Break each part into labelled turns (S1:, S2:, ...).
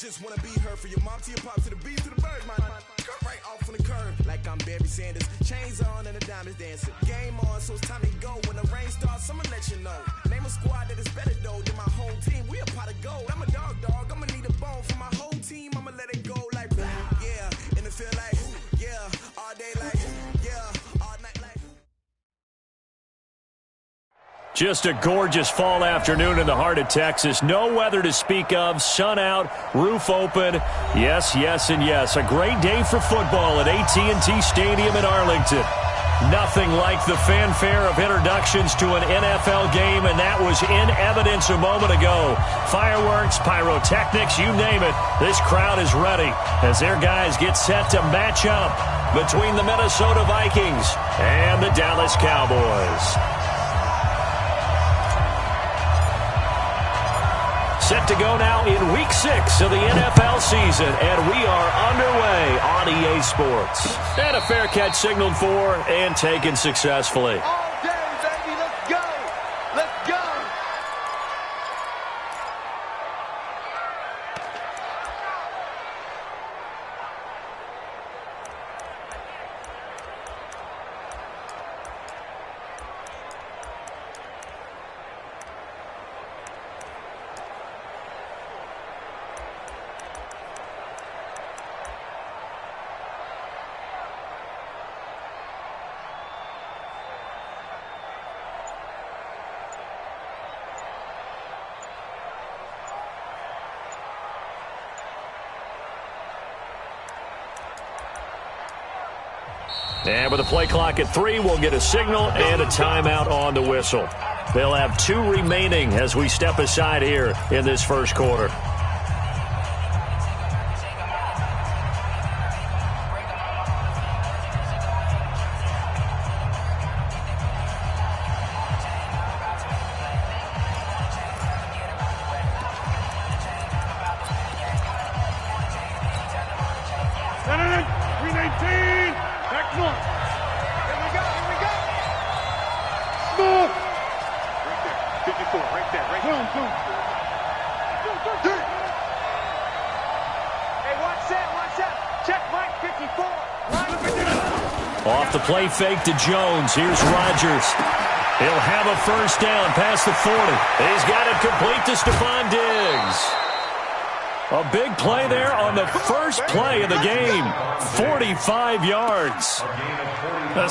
S1: just wanna be heard from your mom to your pop to the beat to the birds, man. Cut right off on the curve, like I'm Barry Sanders. Chains on and the diamonds dancing. Game on, so it's time to go. When the rain starts, I'ma let you know. Name a squad that is better though than my whole team. We a pot of gold. I'm a dog. I'ma need a bone for my whole team. I'ma let it go like blah. Yeah, and it feel like yeah, all day like yeah, all night like.
S2: Just a gorgeous fall afternoon in the heart of Texas. No weather to speak of. Sun out, roof open. Yes, yes, and yes. A great day for football at AT&T Stadium in Arlington. Nothing like the fanfare of introductions to an NFL game, and that was in evidence a moment ago. Fireworks, pyrotechnics, you name it. This crowd is ready as their guys get set to match up between the Minnesota Vikings and the Dallas Cowboys. Set to go now in Week 6 of the NFL season, and we are underway on EA Sports. And a fair catch signaled for and taken successfully.
S3: All day, baby, let's go! Let's go!
S2: And with the play clock at 3, we'll get a signal and a timeout on the whistle. They'll have 2 remaining as we step aside here in this first quarter. Off the play fake to Jones. Here's Rodgers. He'll have a first down past the 40. He's got it complete to Stephon Diggs. A big play there on the first play of the game. 45 yards.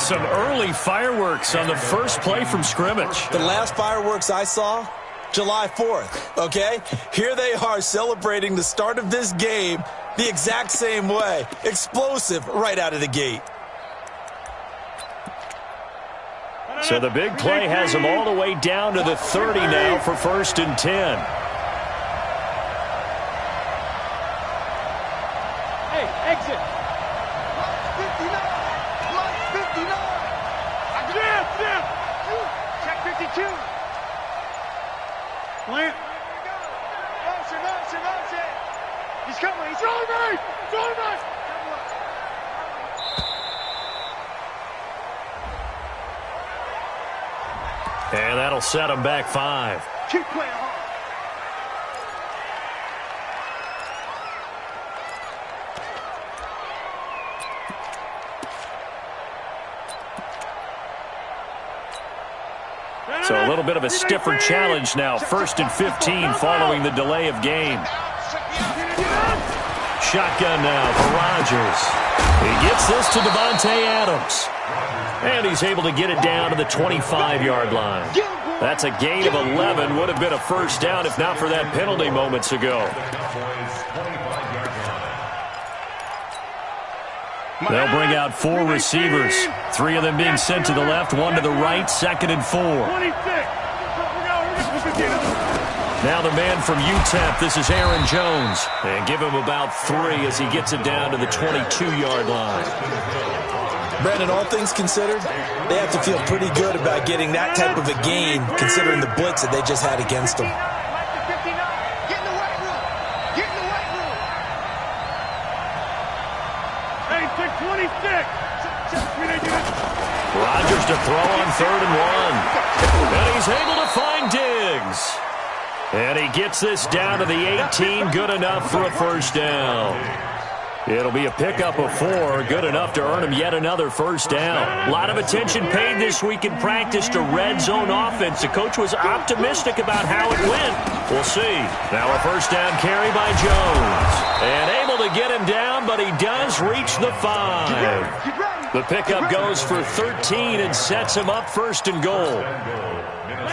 S2: Some early fireworks on the first play from scrimmage.
S4: The last fireworks I saw, July 4th, okay? Here they are celebrating the start of this game the exact same way. Explosive right out of the gate.
S2: So the big play has them all the way down to the 30 now for 1st and 10.
S3: Hey, exit. Plus 59. Check 52. Plant. Motion. He's coming. He's throwing me.
S2: And that'll set him back 5.
S3: Keep playing hard.
S2: So a little bit of a stiffer challenge now. 1st and 15 following the delay of game. Shotgun now for Rodgers. He gets this to Devontae Adams. And he's able to get it down to the 25-yard line. That's a gain of 11. Would have been a first down if not for that penalty moments ago. They'll bring out 4 receivers. 3 of them being sent to the left, 1 to the right, 2nd and 4. Now the man from UTEP, this is Aaron Jones. And give him about 3 as he gets it down to the 22-yard line.
S4: Brandon, all things considered, they have to feel pretty good about getting that type of a game considering the blitz that they just had against them.
S3: Get in the weight room. Hey, 26.
S2: Rodgers to throw on 3rd and 1. And he's able to find Diggs. And he gets this down to the 18, good enough for a first down. It'll be a pickup of 4, good enough to earn him yet another first down. A lot of attention paid this week in practice to red zone offense. The coach was optimistic about how it went. We'll see. Now a first down carry by Jones. And able to get him down, but he does reach the 5. The pickup goes for 13 and sets him up first and goal.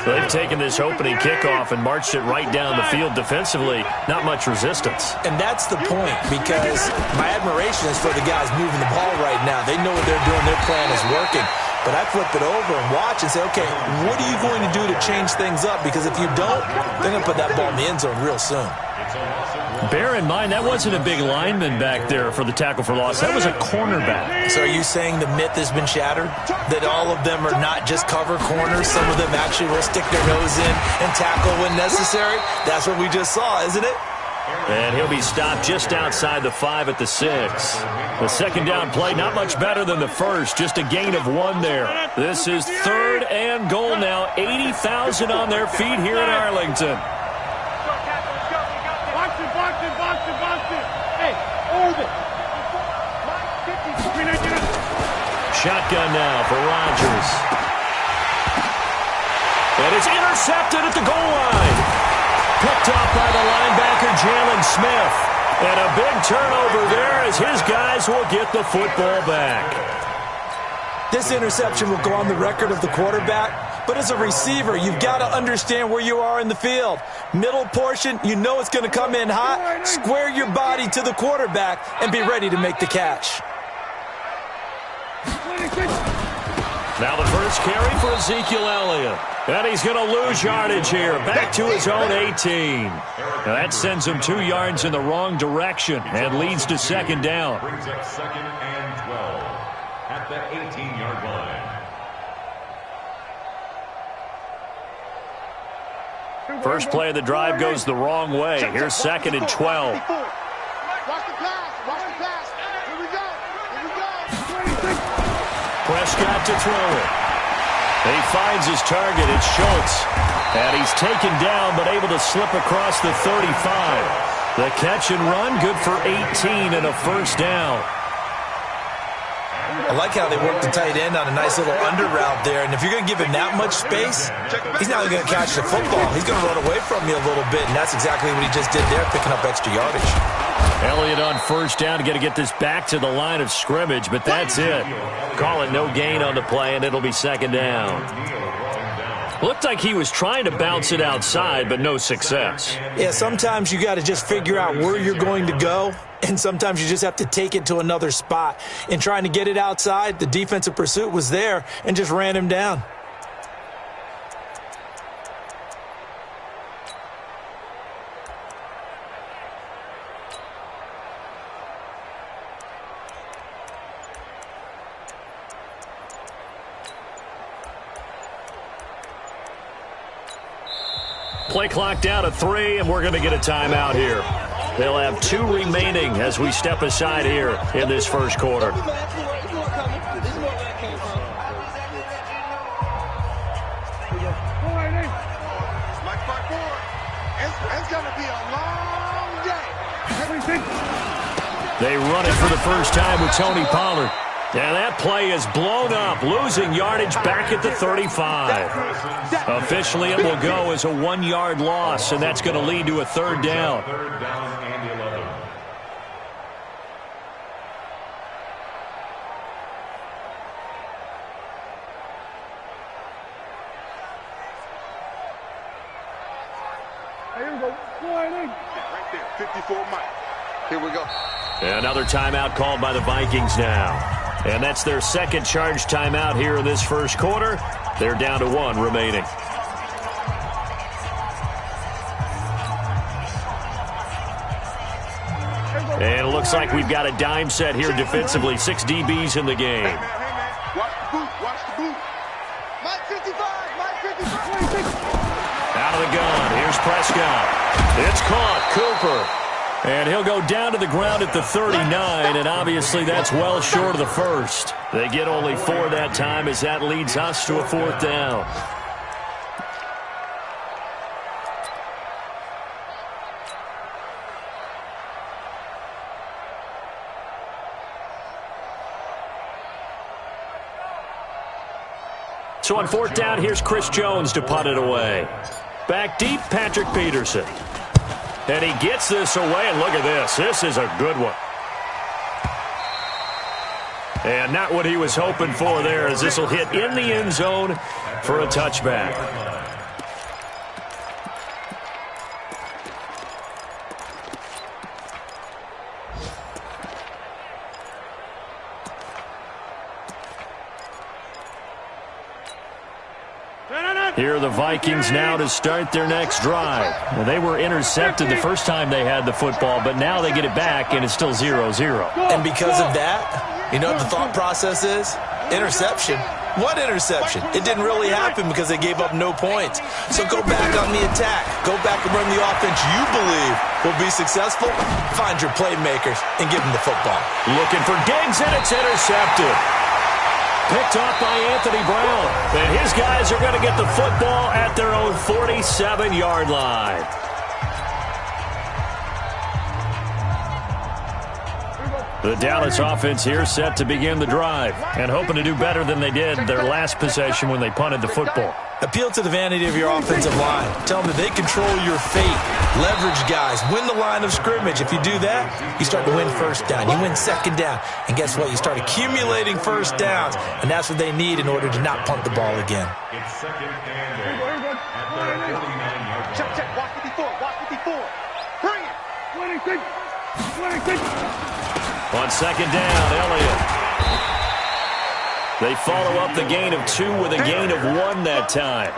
S2: They've taken this opening kickoff and marched it right down the field defensively. Not much resistance.
S4: And that's the point, because my admiration is for the guys moving the ball right now. They know what they're doing. Their plan is working. But I flip it over and watch and say, okay, what are you going to do to change things up? Because if you don't, they're going to put that ball in the end zone real soon.
S2: Bear in mind, that wasn't a big lineman back there for the tackle for loss. That was a cornerback.
S4: So are you saying the myth has been shattered? That all of them are not just cover corners? Some of them actually will stick their nose in and tackle when necessary? That's what we just saw, isn't it?
S2: And he'll be stopped just outside the 5 at the 6. The second down play, not much better than the first, just a gain of 1 there. This is 3rd and goal now. 80,000 on their feet here in Arlington. Shotgun now for Rodgers. And it's intercepted at the goal line. Picked off by the linebacker, Jalen Smith. And a big turnover there as his guys will get the football back.
S4: This interception will go on the record of the quarterback, but as a receiver, you've got to understand where you are in the field. Middle portion, you know it's going to come in hot. Square your body to the quarterback and be ready to make the catch.
S2: Now the first carry for Ezekiel Elliott. And he's going to lose yardage here. Back to his own 18. Now that sends him 2 yards in the wrong direction and leads to second down.
S5: Brings up 2nd and 12 at the 18-yard line.
S2: First play of the drive goes the wrong way. Here's 2nd and 12.
S3: Watch the pass. Watch the pass. Here we go. Here we go.
S2: Prescott to throw it. He finds his target. It's Schultz. And he's taken down but able to slip across the 35. The catch and run good for 18 and a first down.
S4: I like how they work the tight end on a nice little under route there. And if you're going to give him that much space, he's not going to catch the football. He's going to run away from you a little bit, and that's exactly what he just did there, picking up extra yardage.
S2: Elliott on first down to get this back to the line of scrimmage, but that's it. Call it no gain on the play, and it'll be second down. Looked like he was trying to bounce it outside, but no success.
S4: Yeah, sometimes you got to just figure out where you're going to go, and sometimes you just have to take it to another spot. In trying to get it outside, the defensive pursuit was there and just ran him down.
S2: Play clock down to 3, and we're going to get a timeout here. They'll have 2 remaining as we step aside here in this first quarter.
S3: It's going to be a long day.
S2: They run it for the first time with Tony Pollard. And that play is blown up, losing yardage back at the 35. Officially, it will go as a 1-yard loss, and that's going to lead to a third down.
S5: Third down and 11.
S3: Here we go. Right there, 54 Mike. Here we go.
S2: Another timeout called by the Vikings now. And that's their second charge timeout here in this first quarter. They're down to 1 remaining. And it looks like we've got a dime set here defensively. 6 DBs in the game.
S3: Hey, man. Watch the boot. Watch the boot. Mike 55. Mike 55.
S2: Out of the gun. Here's Prescott. It's caught. Cooper. And he'll go down to the ground at the 39, and obviously that's well short of the first. They get only 4 that time as that leads us to a 4th down. So on fourth down, here's Chris Jones to punt it away. Back deep, Patrick Peterson. And he gets this away, and look at this. This is a good one. And not what he was hoping for there, as this will hit in the end zone for a touchback. Here are the Vikings now to start their next drive. Now, they were intercepted the first time they had the football, but now they get it back, and it's still 0-0.
S4: And because of that, you know what the thought process is? Interception. What interception? It didn't really happen because they gave up no points. So go back on the attack. Go back and run the offense you believe will be successful. Find your playmakers and give them the football.
S2: Looking for Diggs, and it's intercepted. Picked off by Anthony Brown. And his guys are going to get the football at their own 47-yard line. The Dallas offense here set to begin the drive and hoping to do better than they did their last possession when they punted the football.
S4: Appeal to the vanity of your offensive line. Tell them that they control your fate. Leverage guys. Win the line of scrimmage. If you do that, you start to win first down. You win second down. And guess what? You start accumulating first downs. And that's what they need in order to not punt the ball again.
S5: It's second and 8 at their 49-yard line.
S3: Check. Watch 54. Watch 54. Bring it. 26.
S2: On second down, Elliott. They follow up the gain of 2 with a gain of 1 that time.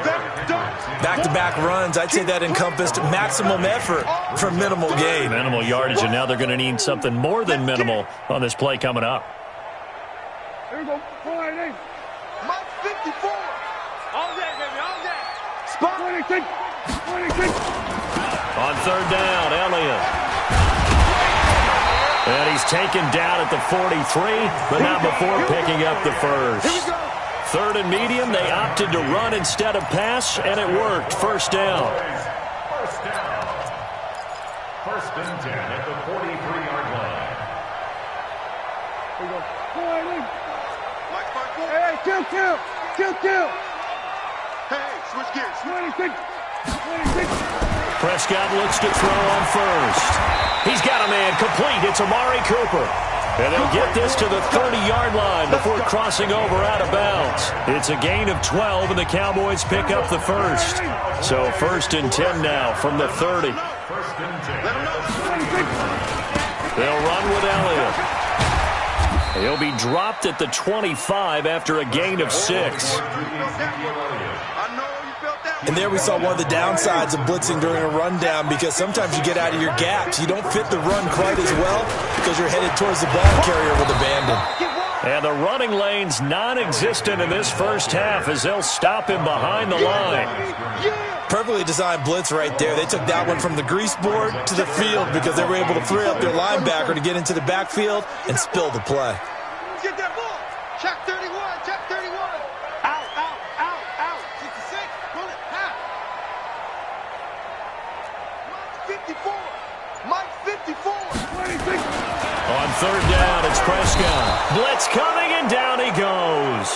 S4: Back-to-back runs, I'd say that encompassed maximum effort for minimal gain.
S2: Minimal yardage, and now they're going to need something more than minimal on this play coming up.
S3: Here we go. Mike 54. All day, baby, all day. Spot 26.
S2: On third down, Elliott. And he's taken down at the 43, but not before picking up the first. Third and medium, they opted to run instead of pass, and it worked. First down.
S5: First and 10 at the 43-yard line.
S3: Hey, kill. Hey, switch gears. 26.
S2: Prescott looks to throw on first. He's got a man complete. It's Amari Cooper. And they'll get this to the 30-yard line before crossing over out of bounds. It's a gain of 12, and the Cowboys pick up the first. So first and 10 now from the 30.
S5: First and 10.
S2: They'll run with Elliott. He'll be dropped at the 25 after a gain of 6.
S4: And there we saw one of the downsides of blitzing during a rundown, because sometimes you get out of your gaps. You don't fit the run quite as well because you're headed towards the ball carrier with abandon.
S2: And the running lane's non-existent in this first half as they'll stop him behind the line.
S4: Perfectly designed blitz right there. They took that one from the grease board to the field because they were able to free up their linebacker to get into the backfield and spill the play.
S3: Get that ball. Check 31. Check 31. Out. 66. Pull it. Half. Mike 54. 26.
S2: On third down, it's Prescott. Blitz coming, and down he goes.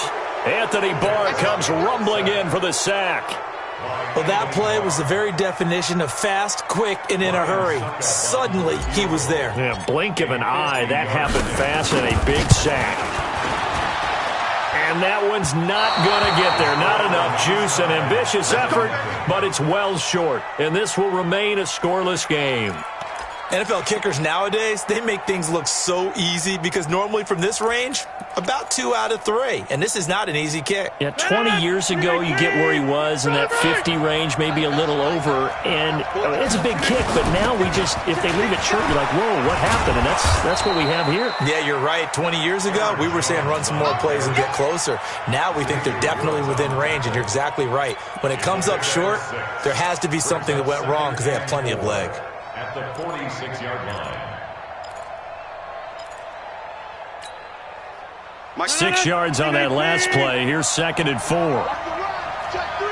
S2: Anthony Barr comes rumbling in for the sack.
S4: Well, that play was the very definition of fast, quick, and in a hurry. Suddenly, he was there.
S2: Yeah, blink of an eye, that happened fast, and a big sack. And that one's not going to get there. Not enough juice, an ambitious effort, but it's well short. And this will remain a scoreless game.
S4: NFL kickers nowadays, they make things look so easy because normally from this range, about 2 out of 3. And this is not an easy kick.
S2: Yeah, 20 years ago, you get where he was in that 50 range, maybe a little over. And it's a big kick, but now we just, if they leave it short, you're like, whoa, what happened? And that's what we have here.
S4: Yeah, you're right. 20 years ago, we were saying run some more plays and get closer. Now we think they're definitely within range, and you're exactly right. When it comes up short, there has to be something that went wrong because they have plenty of leg.
S5: At the 46-yard line.
S2: 6 yards on that last play. Here's second and 4.
S3: Check 3.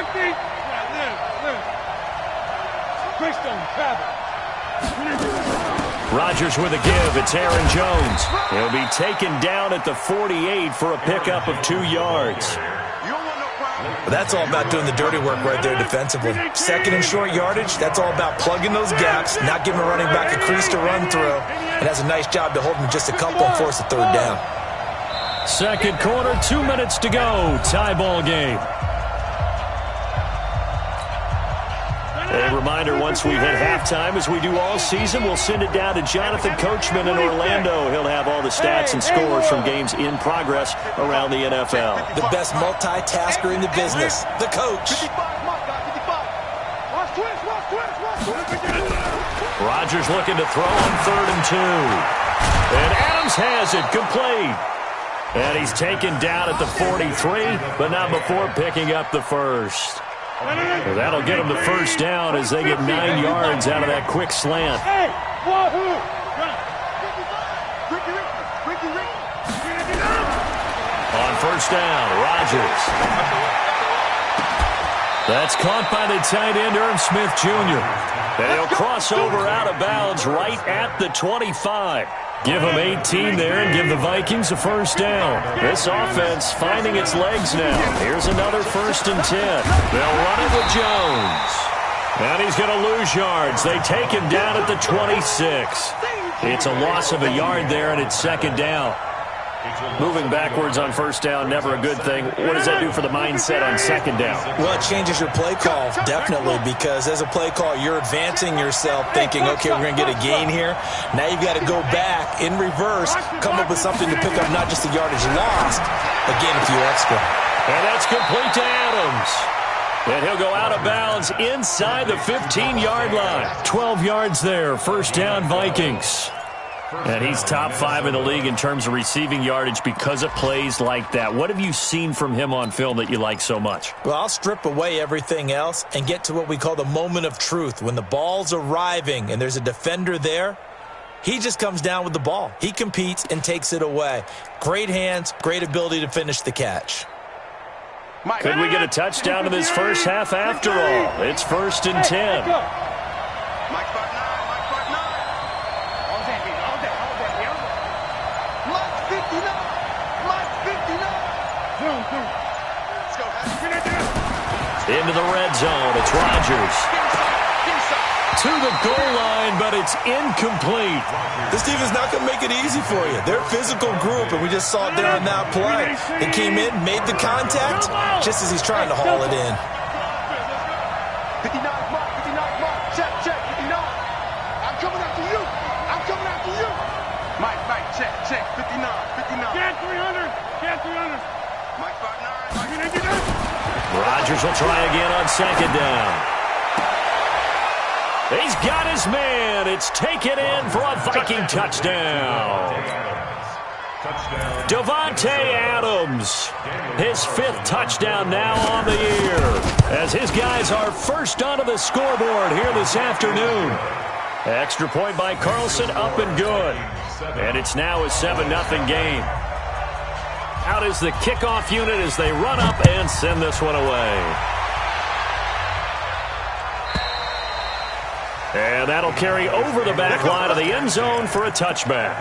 S3: 50.
S2: Rodgers with a give. It's Aaron Jones. He'll be taken down at the 48 for a pickup of 2 yards.
S4: Well, that's all about doing the dirty work right there defensively. Second and short yardage, that's all about plugging those gaps, not giving a running back a crease to run through, and has a nice job to hold him just a couple and force a third down.
S2: Second quarter, 2 minutes to go. Tie ball game. A reminder, once we hit halftime, as we do all season, we'll send it down to Jonathan Coachman in Orlando. He'll have all the stats and scores from games in progress around the NFL.
S4: The best multitasker in the business, the coach.
S2: Rodgers looking to throw on 3rd and 2. And Adams has it, complete. And he's taken down at the 43, but not before picking up the first. Well, that'll get them the first down as they get 9 yards out of that quick slant. On first down, Rodgers. That's caught by the tight end, Irv Smith Jr. And he'll cross over out of bounds right at the 25. Give them 18 there and give the Vikings a first down. This offense finding its legs now. Here's another 1st and 10. They'll run it with Jones. And he's going to lose yards. They take him down at the 26. It's a loss of a yard there, and it's 2nd down. Moving backwards on first down, never a good thing. What does that do for the mindset on 2nd down?
S4: Well, it changes your play call, definitely, because as a play call, you're advancing yourself thinking, okay, we're going to get a gain here. Now you've got to go back in reverse, come up with something to pick up not just the yardage lost, but gain a few extra.
S2: And that's complete to Adams. And he'll go out of bounds inside the 15-yard line. 12 yards there, first down Vikings. And he's top 5 in the league in terms of receiving yardage because of plays like that. What have you seen from him on film that you like so much?
S4: Well, I'll strip away everything else and get to what we call the moment of truth. When the ball's arriving and there's a defender there, he just comes down with the ball. He competes and takes it away. Great hands, great ability to finish the catch.
S2: Could we get a touchdown in this first half after all? It's 1st and 10. Into the red zone, it's Rodgers. To the goal line, but it's incomplete.
S4: This team is not going to make it easy for you. They're a physical group, and we just saw it there on that play. They came in, made the contact, just as he's trying to haul it in.
S3: 59 mark, check, 59. I'm coming after you. Mike, check, 59. Get 300. Mike, 59.
S2: Rodgers will try again on 2nd down. He's got his man. It's taken in for a Viking touchdown. Davante Adams, his 5th touchdown now on the year, as his guys are first onto the scoreboard here this afternoon. Extra point by Carlson, up and good. And it's now a 7-0 game. Out is the kickoff unit as they run up and send this one away. And that'll carry over the back line of the end zone for a touchback.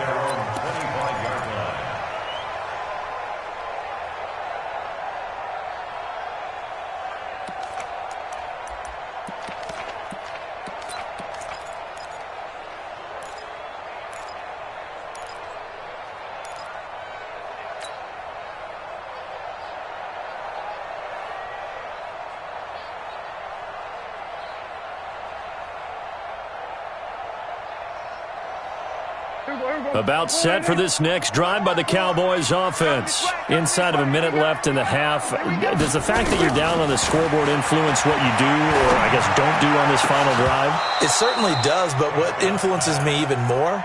S2: About set for this next drive by the Cowboys offense. Inside of a minute left in the half. Does the fact that you're down on the scoreboard influence what you do, or I guess don't do on this final drive?
S4: It certainly does, but what influences me even more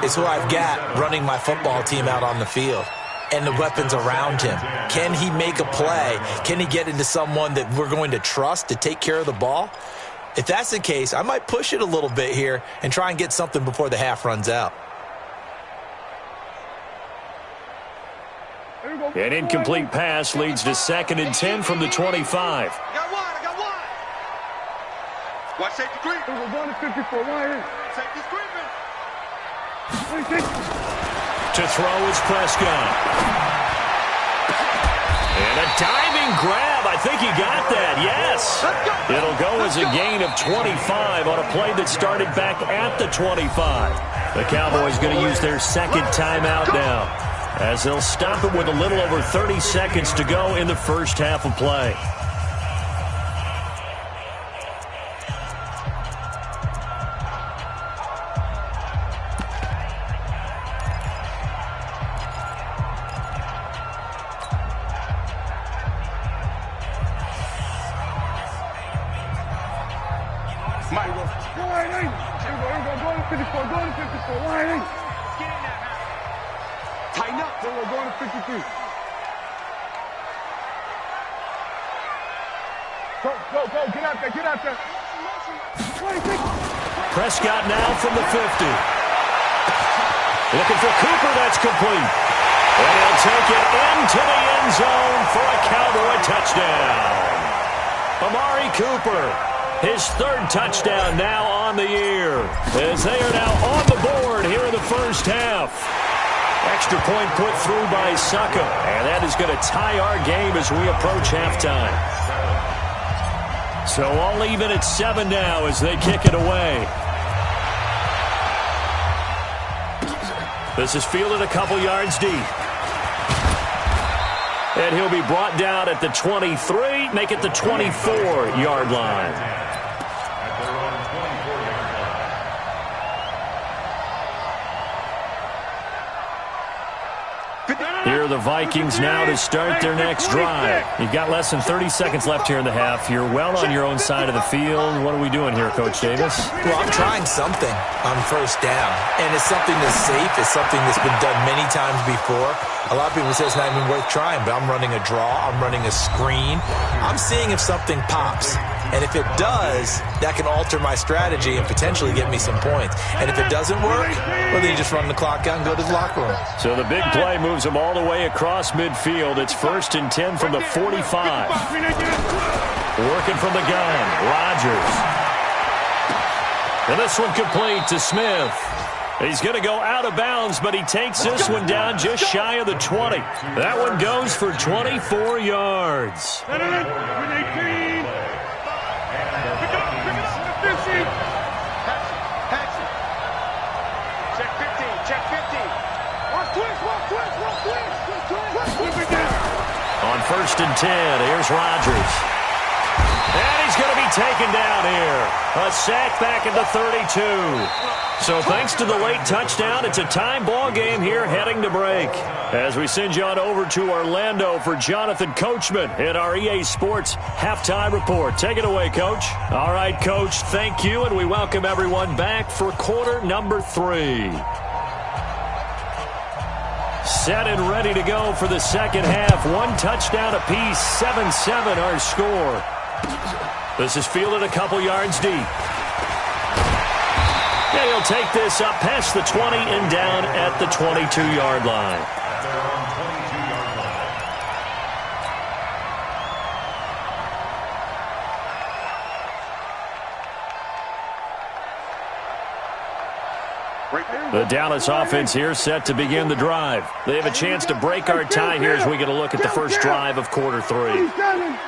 S4: is who I've got running my football team out on the field and the weapons around him. Can he make a play? Can he get into someone that we're going to trust to take care of the ball? If that's the case, I might push it a little bit here and try and get something before the half runs out.
S2: An incomplete pass leads to 2nd and 10 from the 25.
S3: I got one. Watch safety creep. 1 to 54, right here. Safety's creeping.
S2: To throw is Prescott. And a diving grab. I think he got that. Yes. It'll go as a gain of 25 on a play that started back at the 25. The Cowboys going to use their second timeout now, as they'll stop it with a little over 30 seconds to go in the first half of play.
S3: Tighten up. Then we're going to 53. Go. Get out there.
S2: Prescott now from the 50. Looking for Cooper. That's complete. And he'll take it into the end zone for a Cowboy touchdown. Amari Cooper, his third touchdown now on the year, as they are now on the board here in the first half. Extra point put through by Saka, and that is going to tie our game as we approach halftime. So all even at 7 now as they kick it away. This is fielded a couple yards deep. And he'll be brought down at the 23, make it the 24-yard line. Here are the Vikings now to start their next drive. You've got less than 30 seconds left here in the half. You're well on your own side of the field. What are we doing here, Coach Davis?
S4: Well, I'm trying something on first down, and it's something that's safe. It's something that's been done many times before. A lot of people say it's not even worth trying, but I'm running a draw. I'm running a screen. I'm seeing if something pops. And if it does, that can alter my strategy and potentially get me some points. And if it doesn't work, well, then you just run the clock out and go to the locker room.
S2: So the big play moves them all the way across midfield. It's 1st and 10 from the 45. Working from the gun, Rodgers. And this one complete to Smith. He's going to go out of bounds, but he takes this one down just shy of the 20. That one goes for 24 yards. On 1st and 10, here's Rodgers. And he's going to be taken down here. A sack back at the 32. So thanks to the late touchdown, it's a time ball game here heading to break. As we send you on over to Orlando for Jonathan Coachman in our EA Sports Halftime Report. Take it away, Coach. All right, Coach, thank you, and we welcome everyone back for quarter number 3. Set and ready to go for the second half. 1 touchdown apiece, 7-7 our score. This is fielded a couple yards deep. Yeah, he'll take this up past the 20 and down at the 22-yard line. The Dallas offense here set to begin the drive. They have a chance to break our tie here as we get a look at the first drive of quarter 3.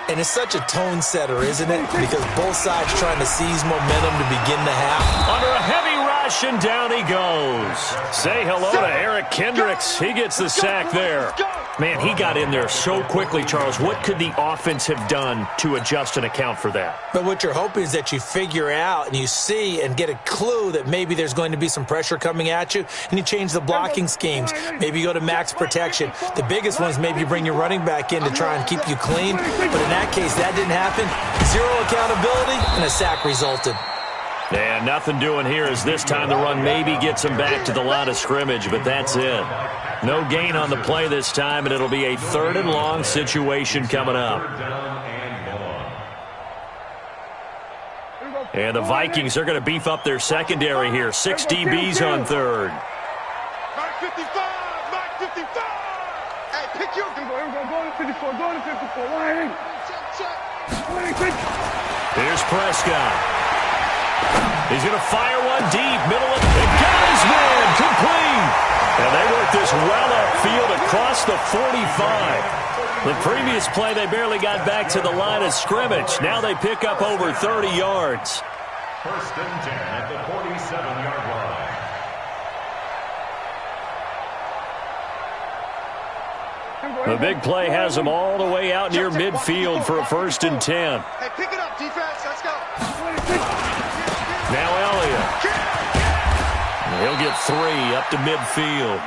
S4: And it's such a tone setter, isn't it? Because both sides trying to seize momentum to begin the half.
S2: Under a heavy rush, and down he goes. Say hello to Eric Kendricks. He gets the sack there. Man, he got in there so quickly, Charles. What could the offense have done to adjust and account for that?
S4: But what you're hoping is that you figure out and you see and get a clue that maybe there's going to be some pressure coming at you, and you change the blocking schemes. Maybe you go to max protection. The biggest one is maybe you bring your running back in to try and keep you clean. But in that case, that didn't happen. 0 accountability, and a sack resulted.
S2: And nothing doing here as this time the run maybe gets him back to the line of scrimmage, but that's it. No gain on the play this time, and it'll be a 3rd and long situation coming up. And the Vikings are going to beef up their secondary here. 6 DBs on 3rd.
S3: Mark 55! Mark 55! Hey, pick your... Go to 54, go to 54. Line. Check.
S2: Here's Prescott. He's going to fire one deep, middle of... It got his man, clean. And they work this well upfield across the 45. The previous play, they barely got back to the line of scrimmage. Now they pick up over 30 yards.
S5: First and 10 at the 47-yard line.
S2: The big play has them all the way out near midfield for a first and 10.
S3: Hey, pick it up, defense. Let's go.
S2: Now Elliott. He'll get 3 up to midfield.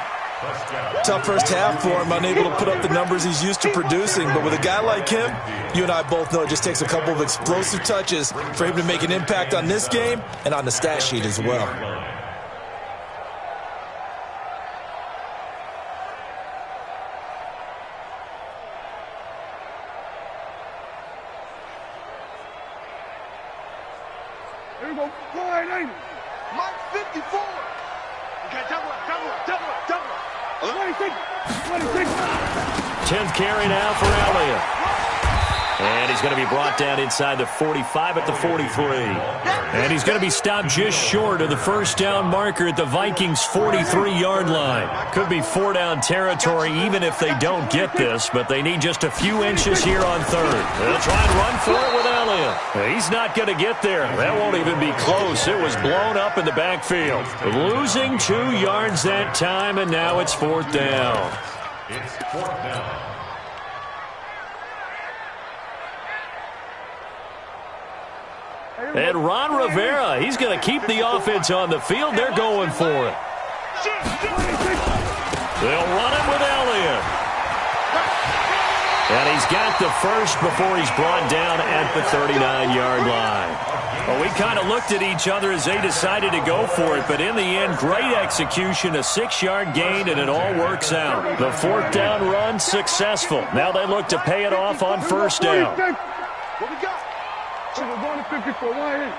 S4: Tough first half for him, unable to put up the numbers he's used to producing. But with a guy like him, you and I both know it just takes a couple of explosive touches for him to make an impact on this game and on the stat sheet as well.
S3: Here we go. Mike 54. Okay, double up. 26.
S2: 10th carry now for Elliott. And he's going to be brought down inside the 45 at the 43. And he's going to be stopped just short of the first down marker at the Vikings' 43-yard line. Could be 4-down territory even if they don't get this, but they need just a few inches here on third. They'll try and run for it with Elliott. He's not going to get there. That won't even be close. It was blown up in the backfield. Losing 2 yards that time, and now it's 4th down.
S5: It's 4th down.
S2: And Ron Rivera, he's going to keep the offense on the field. They're going for it. They'll run it with Elliott. And he's got the first before he's brought down at the 39-yard line. Well, we kind of looked at each other as they decided to go for it, but in the end, great execution, a 6-yard gain, and it all works out. The 4th down run successful. Now they look to pay it off on first down.
S3: What we got?
S6: We're going to 54. Wide in.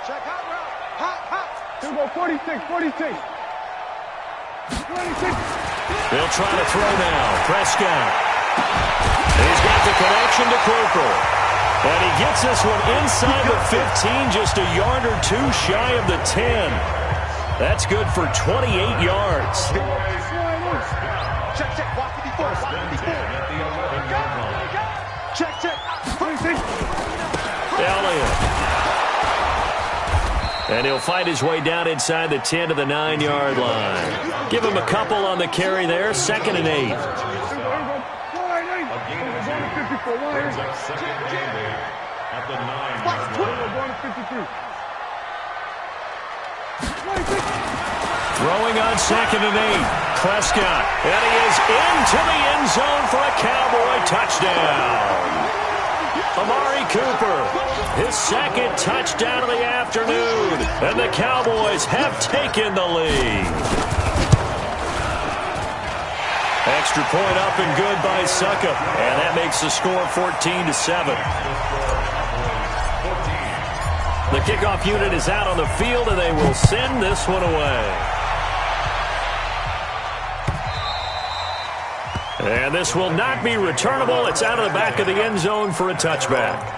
S3: Check hot route. Hot.
S6: Here we go. 46. 26.
S2: They'll try to throw now. Prescott. He's got the connection to Cooper. And he gets this one inside the 15, just a yard or 2 shy of the 10. That's good for 28 yards.
S3: Check. Walk 54. Check.
S6: 26.
S2: Elliott. And he'll fight his way down inside the 10 to the 9-yard line. Give him a couple on the carry there. 2nd and 8.
S5: Brings up second and 8 at the 9-yard line.
S2: Throwing on 2nd and 8. Prescott. And he is into the end zone for a Cowboy touchdown. Amari Cooper, his 2nd touchdown of the afternoon, and the Cowboys have taken the lead. Extra point up and good by Suckup, and that makes the score 14-7. The kickoff unit is out on the field, and they will send this one away. And this will not be returnable. It's out of the back of the end zone for a touchback.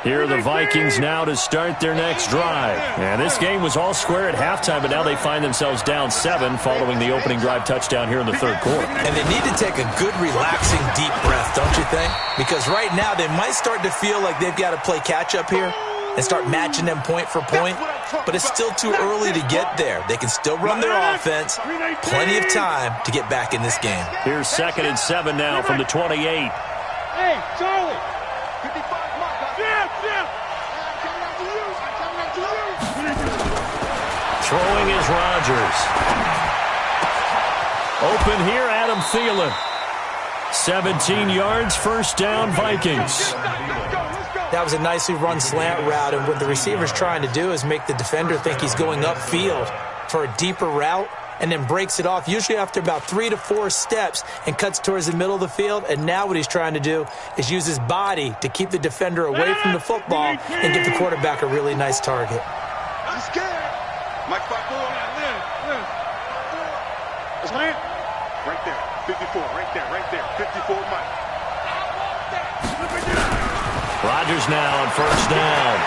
S2: Here are the Vikings now to start their next drive. And this game was all square at halftime, but now they find themselves down 7 following the opening drive touchdown here in the 3rd quarter.
S4: And they need to take a good, relaxing, deep breath, don't you think? Because right now they might start to feel like they've got to play catch-up here and start matching them point for point. But it's still too early to get there. They can still run their offense. Plenty of time to get back in this game.
S2: Here's 2nd and 7 now from the 28.
S6: Hey, Charlie.
S3: 55.
S2: Throwing is Rodgers. Open here, Adam Thielen. 17 yards, first down, Vikings.
S7: That was a nicely run slant route, and what the receiver's trying to do is make the defender think he's going upfield for a deeper route, and then breaks it off, usually after about 3 to 4 steps, and cuts towards the middle of the field. And now what he's trying to do is use his body to keep the defender away from the football and give the quarterback a really nice target.
S3: I'm scared. Mike 5-4. Slant. Right there. 54. Right there. 54, Mike.
S2: Rodgers now on first down.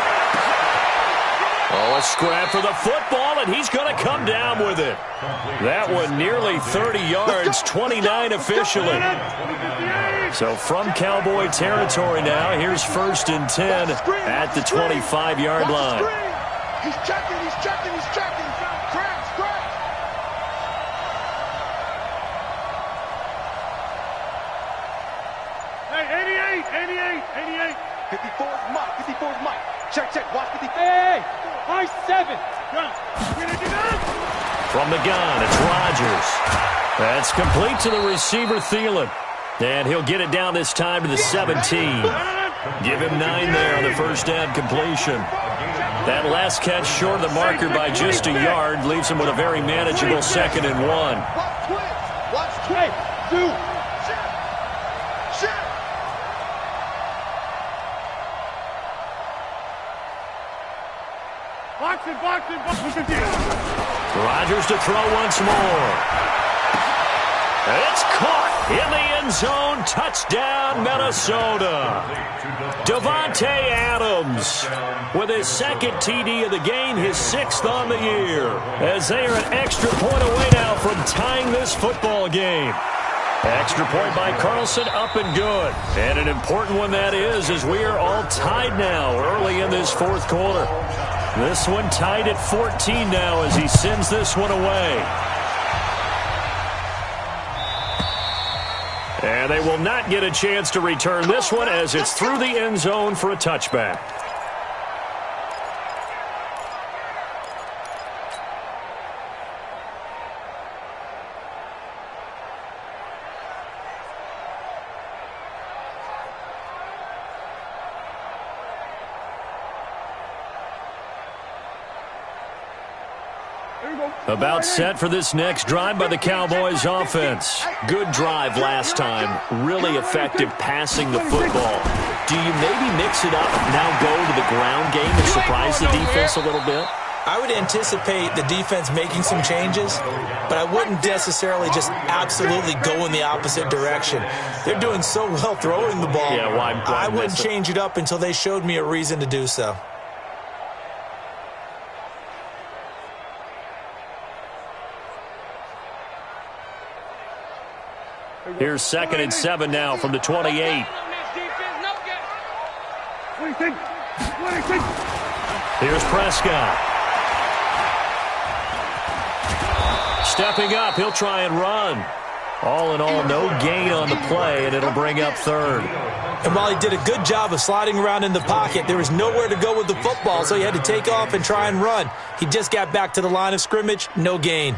S2: Oh, a scrap for the football, and he's going to come down with it. That one nearly 30 yards, 29 officially. So from Cowboy territory now, here's 1st and 10 at the 25-yard line.
S3: He's checking. Crash.
S6: Hey, 88.
S3: 54's Mike. Check. Watch 54.
S6: Hey, I 7.
S2: From the gun, it's Rodgers. That's complete to the receiver, Thielen. And he'll get it down this time to the 17. Give him 9 there on the first down completion. That last catch short of the marker by just a yard leaves him with a very manageable 2nd and 1.
S3: Watch twins.
S6: Two. Boxing.
S2: Rodgers to throw once more. It's caught in the end zone. Touchdown, Minnesota. Davante Adams with his 2nd TD of the game, his 6th on the year, as they are an extra point away now from tying this football game. Extra point by Carlson, up and good. And an important one that is, as we are all tied now early in this 4th quarter. This one tied at 14 now as he sends this one away. And they will not get a chance to return this one as it's through the end zone for a touchback. About set for this next drive by the Cowboys offense. Good drive last time. Really effective passing the football. Do you maybe mix it up, now go to the ground game and surprise the defense a little bit?
S7: I would anticipate the defense making some changes, but I wouldn't necessarily just absolutely go in the opposite direction. They're doing so well throwing the ball.
S2: Yeah, why
S7: I wouldn't change it up until they showed me a reason to do so.
S2: Here's 2nd and 7 now from the 28. Here's Prescott. Stepping up, he'll try and run. All in all, no gain on the play, and it'll bring up 3rd.
S7: And while he did a good job of sliding around in the pocket, there was nowhere to go with the football, so he had to take off and try and run. He just got back to the line of scrimmage, no gain.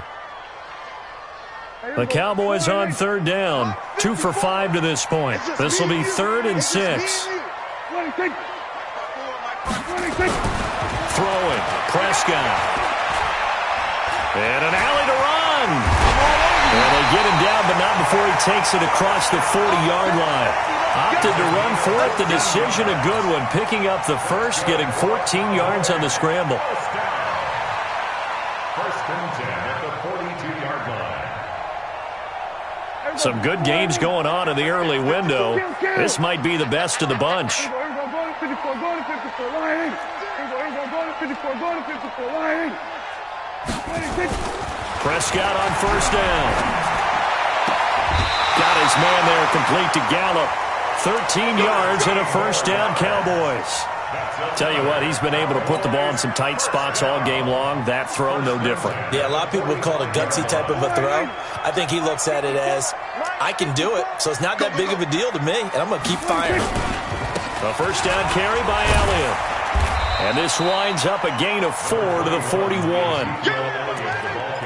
S2: The Cowboys on 3rd down, 2 for 5 to this point. This will be 3rd and 6. Throwing, Prescott. And an alley to run. And they get him down, but not before he takes it across the 40-yard line. Opted to run for it. The decision a good one. Picking up the first, getting 14 yards on the scramble.
S5: 1st and 10 at the 42-yard line.
S2: Some good games going on in the early window. This might be the best of the bunch. Prescott on first down. Got his man there complete to Gallup. 13 yards and a first down, Cowboys. Tell you what, he's been able to put the ball in some tight spots all game long. That throw, no different.
S7: Yeah, a lot of people would call it a gutsy type of a throw. I think he looks at it as, I can do it, so it's not that big of a deal to me, and I'm going to keep firing.
S2: A first down carry by Elliott. And this winds up a gain of 4 to the 41.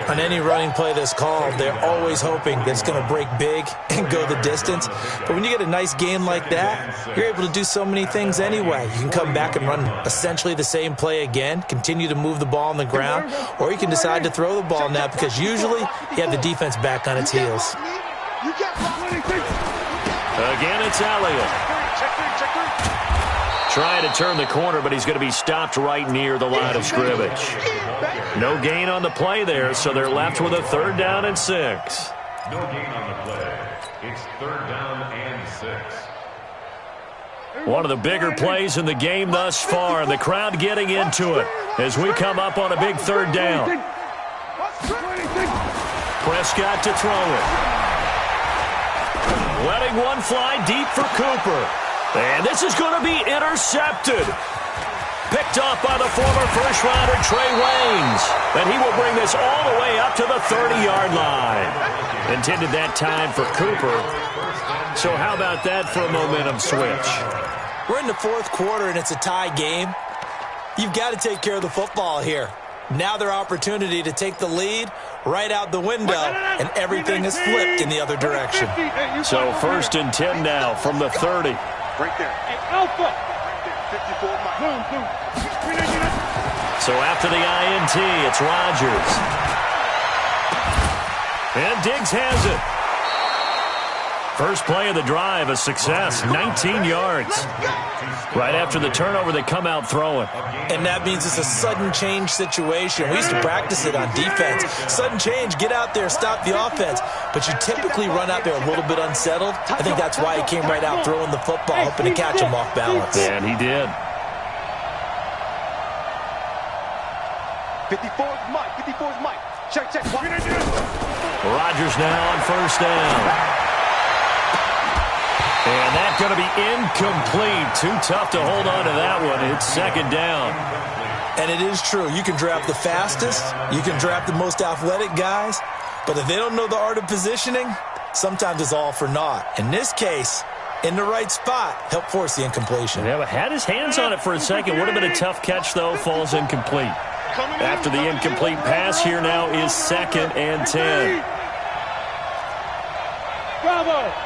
S7: On any running play that's called, they're always hoping that it's going to break big and go the distance. But when you get a nice gain like that, you're able to do so many things anyway. You can come back and run essentially the same play again, continue to move the ball on the ground, or you can decide to throw the ball now because usually you have the defense back on its heels.
S2: Again, it's Elliott. Trying to turn the corner, but he's going to be stopped right near the line of scrimmage. No gain on the play there, so they're left with a 3rd down and 6.
S5: No gain on the play. It's 3rd down and 6.
S2: One of the bigger plays in the game thus far, and the crowd getting into it as we come up on a big 3rd down. Prescott to throw it. Letting one fly deep for Cooper. And this is going to be intercepted. Picked off by the former first-rounder Trey Waynes. And he will bring this all the way up to the 30-yard line. Intended that time for Cooper. So how about that for a momentum switch?
S7: We're in the 4th quarter, and it's a tie game. You've got to take care of the football here. Now their opportunity to take the lead right out the window, and everything is flipped in the other direction.
S2: So 1st and 10 now from the 30.
S3: Right there. Hey, Alpha. 54 miles.
S2: So after the INT, it's Rodgers. And Diggs has it. First play of the drive, a success, 19 yards. Right after the turnover, they come out throwing.
S7: And that means it's a sudden change situation. We used to practice it on defense. Sudden change, get out there, stop the offense. But you typically run out there a little bit unsettled. I think that's why he came right out throwing the football, hoping to catch him off balance.
S2: And he did.
S3: 54's Mike. 54's Mike. Check.
S2: Rodgers now on 1st down. And that's going to be incomplete. Too tough to hold on to that one. It's 2nd down.
S7: And it is true. You can draft the fastest. You can draft the most athletic guys. But if they don't know the art of positioning, sometimes it's all for naught. In this case, in the right spot, help force the incompletion.
S2: Yeah, but had his hands on it for a second. Would have been a tough catch, though. Falls incomplete. After the incomplete pass, here now is 2nd and 10.
S6: Bravo.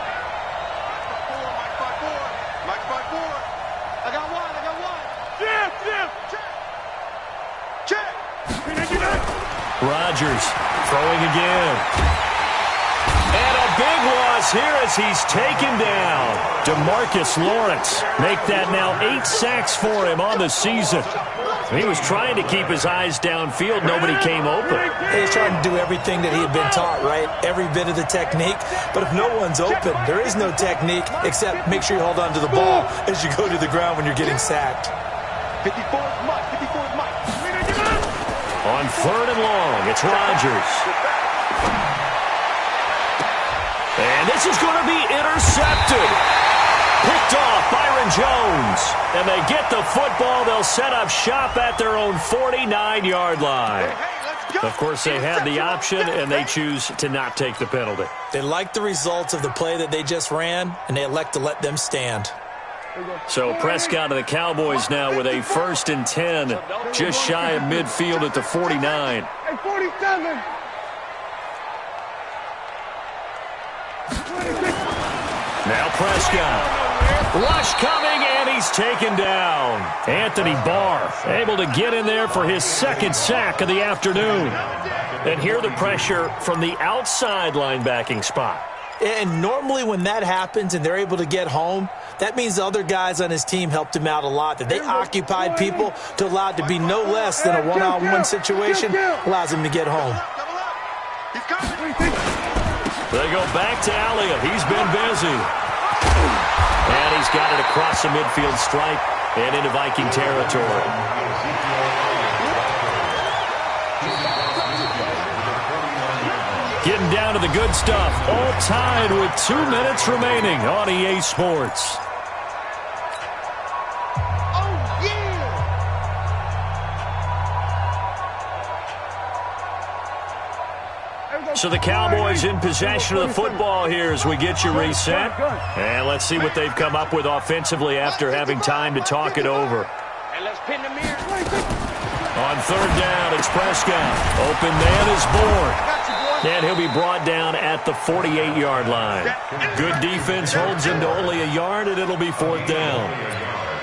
S2: Rodgers throwing again. And a big loss here as he's taken down. DeMarcus Lawrence make that now 8 sacks for him on the season. He was trying to keep his eyes downfield. Nobody came open.
S7: He's trying to do everything that he had been taught, right? Every bit of the technique. But if no one's open, there is no technique except make sure you hold on to the ball as you go to the ground when you're getting sacked.
S3: 54's Mike. 54's Mike.
S2: On 3rd and long, it's Rodgers. And this is going to be intercepted. Picked off Byron Jones. And they get the football. They'll set up shop at their own 49-yard line. Of course, they had the option, and they choose to not take the penalty.
S7: They like the results of the play that they just ran, and they elect to let them stand.
S2: So Prescott of the Cowboys now with a 1st and 10, just shy of midfield at the 49.
S6: Hey, 47.
S2: Now Prescott. Rush coming, and he's taken down. Anthony Barr able to get in there for his 2nd sack of the afternoon. And here the pressure from the outside linebacking spot.
S7: And normally when that happens and they're able to get home, that means the other guys on his team helped him out a lot. That they occupied people to allow it to be no less than a one-on-one situation allows him to get home.
S2: They go back to Elliott. He's been busy. And he's got it across the midfield stripe and into Viking territory. Getting down to the good stuff. All tied with 2 minutes remaining on EA Sports. So the Cowboys in possession of the football here as we get you reset. And let's see what they've come up with offensively after having time to talk it over. On third down, it's Prescott. Open man is born. And he'll be brought down at the 48-yard line. Good defense holds him to only a yard, and it'll be fourth down.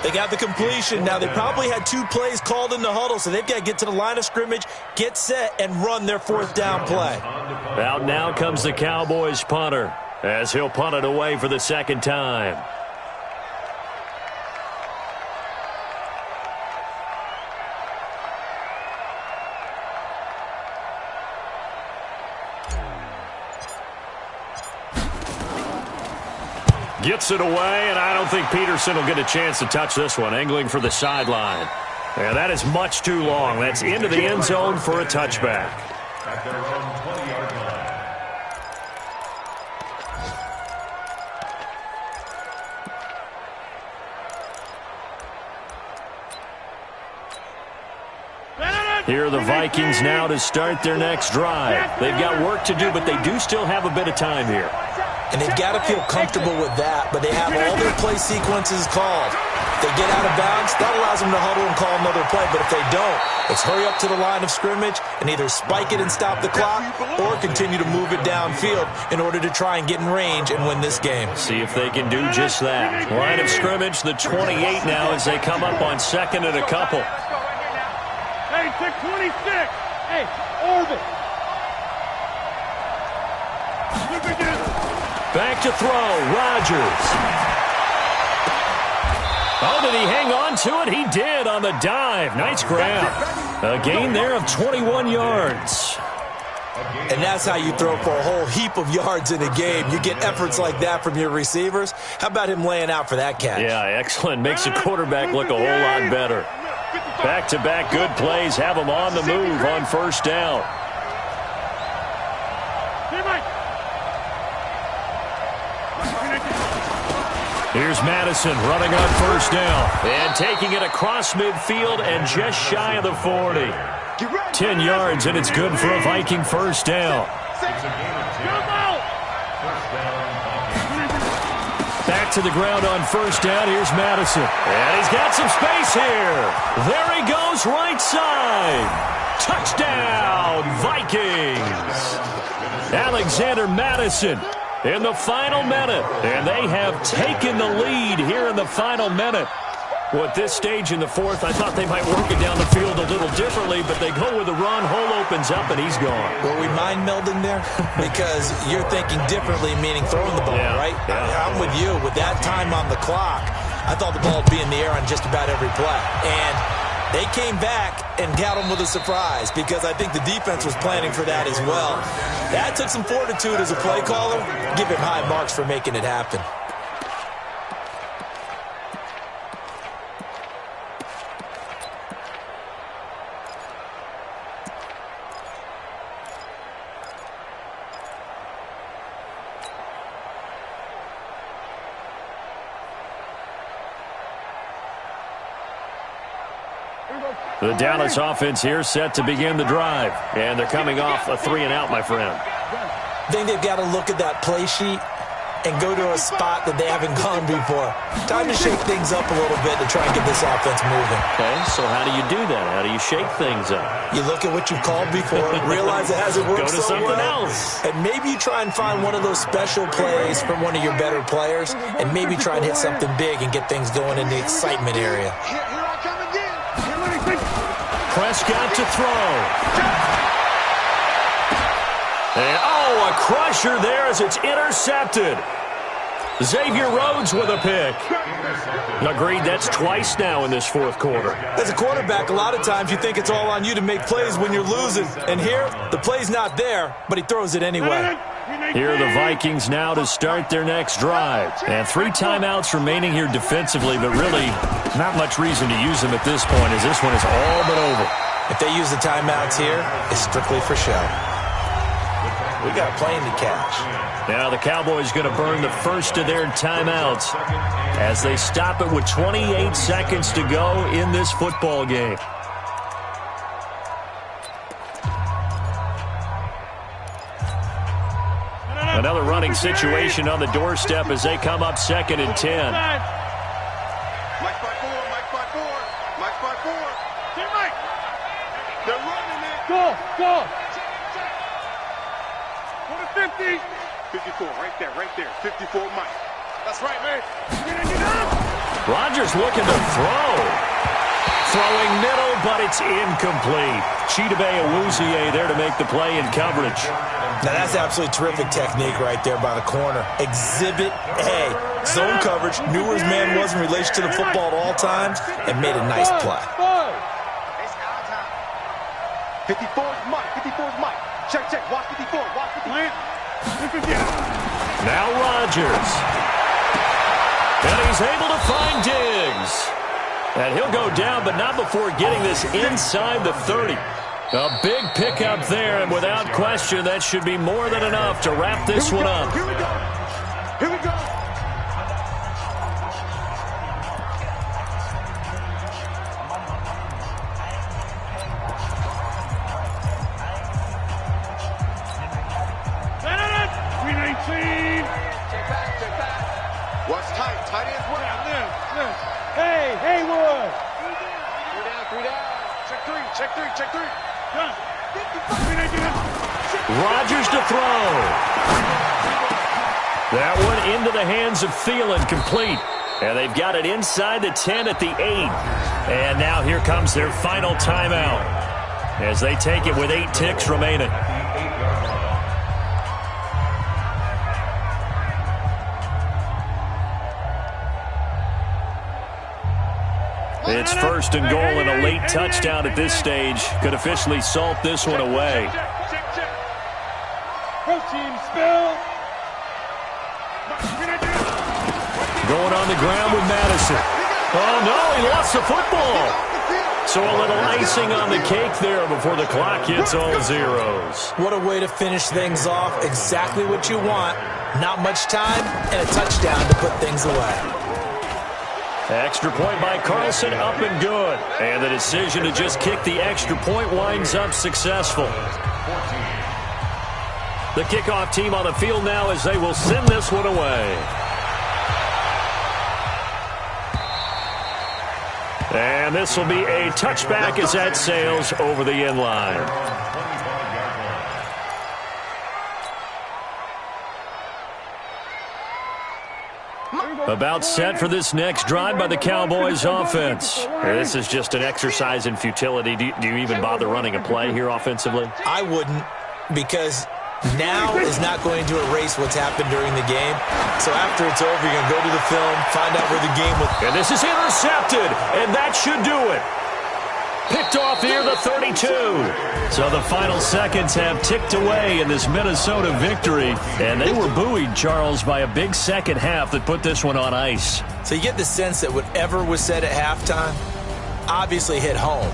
S7: They got the completion. Now, they probably had 2 plays called in the huddle, so they've got to get to the line of scrimmage, get set, and run their fourth down play.
S2: Out now comes the Cowboys punter, as he'll punt it away for the second time. Gets it away, and I don't think Peterson will get a chance to touch this one. Angling for the sideline. Yeah, that is much too long. That's into the end zone for a touchback.
S5: At their own 20-yard line.
S2: Here are the Vikings now to start their next drive. They've got work to do, but they do still have a bit of time here.
S7: And they've got to feel comfortable with that, but they have all their play sequences called. If they get out of bounds, that allows them to huddle and call another play, but if they don't, it's hurry up to the line of scrimmage and either spike it and stop the clock or continue to move it downfield in order to try and get in range and win this game.
S2: See if they can do just that. Line of scrimmage, the 28 now as they come up on second and a couple.
S6: Hey, pick 26. Hey, orbit.
S2: Back to throw, Rodgers. Oh, did he hang on to it? He did on the dive. Nice grab. A gain there of 21 yards.
S7: And that's how you throw for a whole heap of yards in a game. You get efforts like that from your receivers. How about him laying out for that catch?
S2: Yeah, excellent. Makes the quarterback look a whole lot better. Back-to-back good plays have him on the move on first down. Here's Madison running on first down and taking it across midfield and just shy of the 40. 10 yards, and it's good for a Viking first down. Back to the ground on first down. Here's Madison. And he's got some space here. There he goes, right side. Touchdown, Vikings. Alexander Madison in the final minute. And they have taken the lead here in the final minute. Well, at this stage in the fourth, I thought they might work it down the field a little differently, but they go with the run. Hole opens up, and he's gone.
S7: Were we mind melding there? Because you're thinking differently, meaning throwing the ball, right? Yeah. I'm with you. With that time on the clock, I thought the ball would be in the air on just about every play. And they came back and got them with a surprise because I think the defense was planning for that as well. That took some fortitude as a play caller. Give him high marks for making it happen.
S2: The Dallas offense here set to begin the drive. And they're coming off a 3-and-out, my friend.
S7: I think they've got to look at that play sheet and go to a spot that they haven't gone before. Time to shake things up a little bit to try and get this offense moving.
S2: Okay, so how do you do that? How do you shake things up?
S7: You look at what you've called before, realize it hasn't worked so well.
S2: Go to something else.
S7: And maybe you try and find one of those special plays from one of your better players and maybe try and hit something big and get things going in the excitement area.
S2: Prescott to throw. And, a crusher there as it's intercepted. Xavier Rhodes with a pick. Agreed, that's twice now in this fourth quarter.
S7: As a quarterback, a lot of times you think it's all on you to make plays when you're losing. And here, the play's not there, but he throws it anyway.
S2: Here are the Vikings now to start their next drive. And 3 timeouts remaining here defensively, but really not much reason to use them at this point as this one is all but over.
S7: If they use the timeouts here, it's strictly for show. We got a plane to catch.
S2: Now the Cowboys going to burn the first of their timeouts as they stop it with 28 seconds to go in this football game. Another running situation on the doorstep as they come up 2nd and 10.
S3: Mike by 4, Mike by 4, Mike by 4. Team Mike. 50. 54, right there, 54 Mike. That's right, man.
S2: Rodgers looking to throw. Throwing middle, but it's incomplete. Chidobe Awuzie there to make the play in coverage.
S7: Now, that's absolutely terrific technique right there by the corner. Exhibit A. Zone coverage, knew where his man was in relation to the football at all times, and made a nice play.
S3: 54's Mike, 54's Mike. Check, watch 54, watch 54.
S2: Now Rodgers. And he's able to find Diggs. And he'll go down, but not before getting this inside the 30. A big pickup there, and without question, that should be more than enough to wrap this one up.
S3: Here we go. Here we go. What's tight? Tight ends what?
S6: Hey, Haywood.
S3: 3 down. Check three.
S6: Done.
S2: Rodgers to throw. That one into the hands of Thielen, complete. And they've got it inside the 10 at the 8. And now here comes their final timeout as they take it with 8 ticks remaining. It's first and goal, and a late touchdown at this stage could officially salt this one away.
S6: Check. Pro team spill.
S2: Going on the ground with Madison. Oh, no, he lost the football. So a little icing on the cake there before the clock hits all zeros.
S7: What a way to finish things off. Exactly what you want. Not much time and a touchdown to put things away.
S2: Extra point by Carlson, up and good. And the decision to just kick the extra point winds up successful. The kickoff team on the field now as they will send this one away. And this will be a touchback as that sails over the end line. About set for this next drive by the Cowboys offense. This is just an exercise in futility. Do you even bother running a play here offensively?
S7: I wouldn't, because now is not going to erase what's happened during the game. So after it's over, you're going to go to the film, find out where the game was.
S2: And this is intercepted, and that should do it. Picked off near the 32. So the final seconds have ticked away in this Minnesota victory. And they were buoyed, Charles, by a big second half that put this one on ice.
S7: So you get the sense that whatever was said at halftime obviously hit home.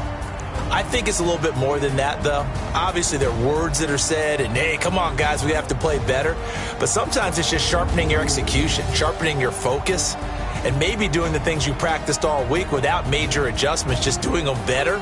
S7: I think it's a little bit more than that, though. Obviously, there are words that are said, and, hey, come on, guys, we have to play better. But sometimes it's just sharpening your execution, sharpening your focus, and maybe doing the things you practiced all week without major adjustments, just doing them better.